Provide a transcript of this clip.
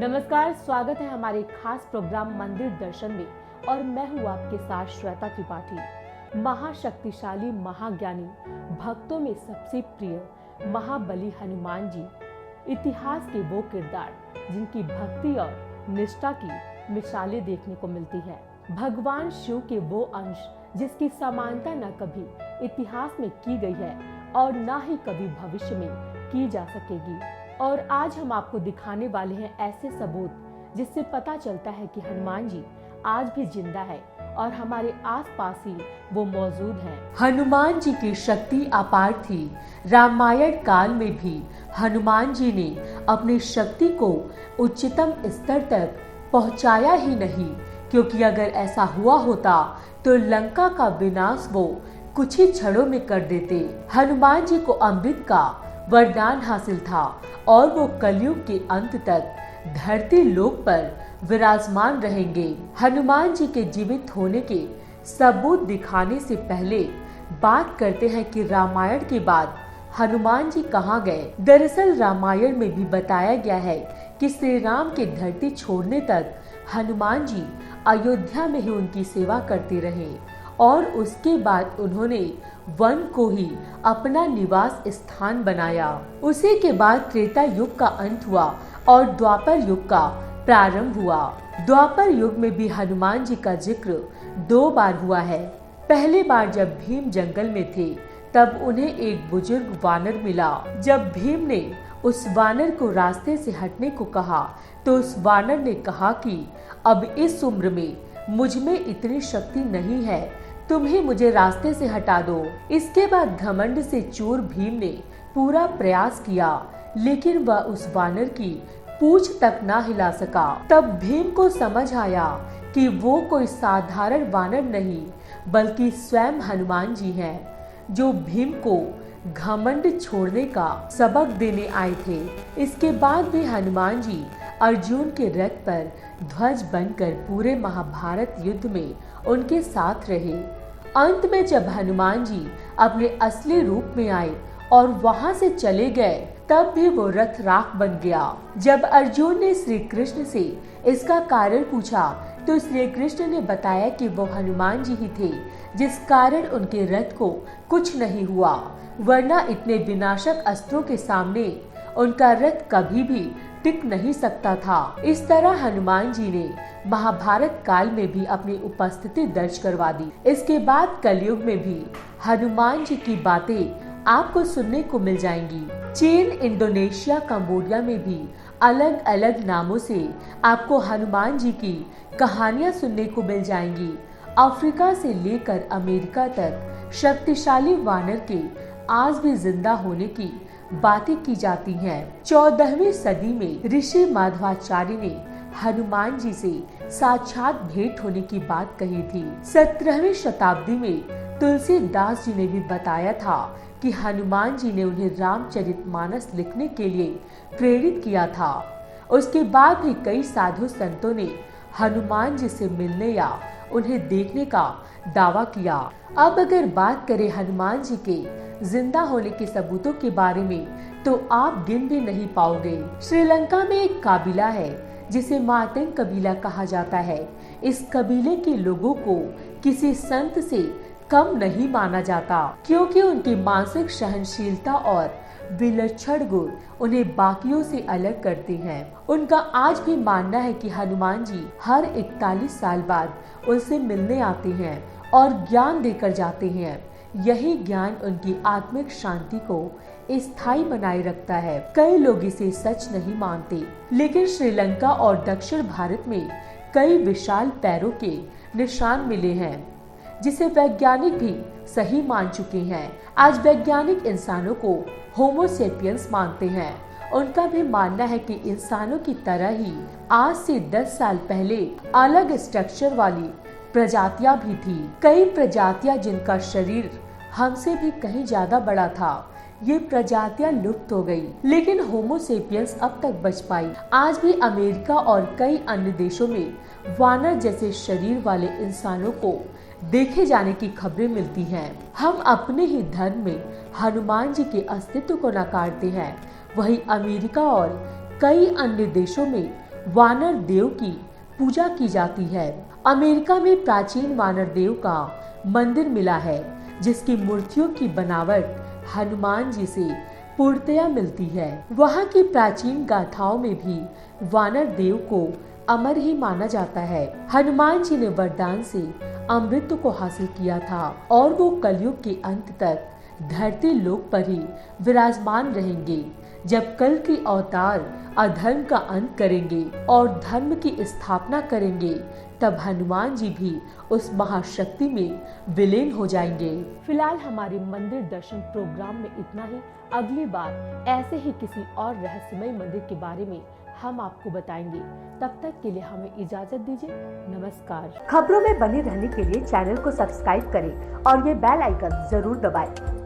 नमस्कार, स्वागत है हमारे खास प्रोग्राम मंदिर दर्शन में और मैं हूँ आपके साथ श्वेता त्रिपाठी। महाशक्तिशाली, महाज्ञानी, भक्तों में सबसे प्रिय महाबली हनुमान जी इतिहास के वो किरदार जिनकी भक्ति और निष्ठा की मिसालें देखने को मिलती है। भगवान शिव के वो अंश जिसकी समानता न कभी इतिहास में की गई है और न ही कभी भविष्य में की जा सकेगी। और आज हम आपको दिखाने वाले हैं ऐसे सबूत जिससे पता चलता है कि हनुमान जी आज भी जिंदा है और हमारे आसपास ही वो मौजूद हैं। हनुमान जी की शक्ति अपार थी। रामायण काल में भी हनुमान जी ने अपनी शक्ति को उच्चतम स्तर तक पहुंचाया ही नहीं, क्योंकि अगर ऐसा हुआ होता तो लंका का विनाश वो कुछ ही क्षणों में कर देते। हनुमान जी को अमृत का वरदान हासिल था और वो कलयुग के अंत तक धरती लोक पर विराजमान रहेंगे। हनुमान जी के जीवित होने के सबूत दिखाने से पहले बात करते हैं कि रामायण के बाद हनुमान जी कहाँ गए। दरअसल रामायण में भी बताया गया है कि श्री राम के धरती छोड़ने तक हनुमान जी अयोध्या में ही उनकी सेवा करते रहे और उसके बाद उन्होंने वन को ही अपना निवास स्थान बनाया। उसी के बाद त्रेता युग का अंत हुआ और द्वापर युग का प्रारंभ हुआ। द्वापर युग में भी हनुमान जी का जिक्र 2 बार हुआ है। पहली बार जब भीम जंगल में थे तब उन्हें एक बुजुर्ग वानर मिला। जब भीम ने उस वानर को रास्ते से हटने को कहा तो उस वानर ने कहा कि अब इस उम्र में मुझ में इतनी शक्ति नहीं है, तुम ही मुझे रास्ते से हटा दो। इसके बाद घमंड से चूर भीम ने पूरा प्रयास किया, लेकिन वह उस वानर की पूंछ तक ना हिला सका। तब भीम को समझ आया कि वो कोई साधारण वानर नहीं बल्कि स्वयं हनुमान जी हैं, जो भीम को घमंड छोड़ने का सबक देने आए थे। इसके बाद भी हनुमान जी अर्जुन के रथ पर ध्वज बनकर पूरे महाभारत युद्ध में उनके साथ रहे। अंत में जब हनुमान जी अपने असली रूप में आए और वहां से चले गए तब भी वो रथ राख बन गया। जब अर्जुन ने श्री कृष्ण से इसका कारण पूछा तो श्री कृष्ण ने बताया कि वो हनुमान जी ही थे जिस कारण उनके रथ को कुछ नहीं हुआ, वरना इतने विनाशक अस्त्रों के सामने उनका रथ कभी भी टिक नहीं सकता था। इस तरह हनुमान जी ने महाभारत काल में भी अपनी उपस्थिति दर्ज करवा दी। इसके बाद कलयुग में भी हनुमान जी की बातें आपको सुनने को मिल जाएंगी। चीन, इंडोनेशिया, कंबोडिया में भी अलग अलग नामों से आपको हनुमान जी की कहानियां सुनने को मिल जाएंगी। अफ्रीका से लेकर अमेरिका तक शक्तिशाली वानर के आज भी जिंदा होने की बातें की जाती हैं। 14वीं सदी में ऋषि माधवाचार्य ने हनुमान जी से साक्षात भेंट होने की बात कही थी। 17वीं शताब्दी में तुलसीदास जी ने भी बताया था कि हनुमान जी ने उन्हें रामचरितमानस लिखने के लिए प्रेरित किया था। उसके बाद भी कई साधु संतों ने हनुमान जी से मिलने या उन्हें देखने का दावा किया। अब अगर बात करें हनुमान जी के जिंदा होने के सबूतों के बारे में तो आप गिन भी नहीं पाओगे। श्रीलंका में एक कबीला है जिसे मातंग कबीला कहा जाता है। इस कबीले के लोगों को किसी संत से कम नहीं माना जाता, क्योंकि उनकी मानसिक सहनशीलता और विलक्षण गुण उन्हें बाकियों से अलग करते हैं। उनका आज भी मानना है कि हनुमान जी हर 41 साल बाद उनसे मिलने आते हैं और ज्ञान देकर जाते हैं। यही ज्ञान उनकी आत्मिक शांति को स्थायी बनाए रखता है। कई लोग इसे सच नहीं मानते, लेकिन श्रीलंका और दक्षिण भारत में कई विशाल पैरों के निशान मिले हैं, जिसे वैज्ञानिक भी सही मान चुके हैं। आज वैज्ञानिक इंसानों को होमो सेपियंस मानते हैं। उनका भी मानना है कि इंसानों की तरह ही आज से 10 साल पहले अलग स्ट्रक्चर वाली प्रजातियां भी थी। कई प्रजातियां जिनका शरीर हमसे भी कहीं ज्यादा बड़ा था, ये प्रजातियां लुप्त हो गई, लेकिन होमो सेपियंस अब तक बच पाई। आज भी अमेरिका और कई अन्य देशों में वानर जैसे शरीर वाले इंसानों को देखे जाने की खबरें मिलती हैं। हम अपने ही धर्म में हनुमान जी के अस्तित्व को नकारते हैं, वहीं अमेरिका और कई अन्य देशों में वानर देव की पूजा की जाती है। अमेरिका में प्राचीन वानर देव का मंदिर मिला है, जिसकी मूर्तियों की बनावट हनुमान जी से पूर्णतया मिलती है। वहाँ की प्राचीन गाथाओं में भी वानर देव को अमर ही माना जाता है। हनुमान जी ने वरदान से अमृत को हासिल किया था और वो कलयुग के अंत तक धरती लोक पर ही विराजमान रहेंगे। जब कल के अवतार अधर्म का अंत करेंगे और धर्म की स्थापना करेंगे, तब हनुमान जी भी उस महाशक्ति में विलीन हो जाएंगे। फिलहाल हमारे मंदिर दर्शन प्रोग्राम में इतना ही। अगली बार ऐसे ही किसी और रहस्यमय मंदिर के बारे में हम आपको बताएंगे। तब तक के लिए हमें इजाजत दीजिए। नमस्कार। खबरों में बने रहने के लिए चैनल को सब्सक्राइब करें और ये बेल आइकन जरूर दबाएं।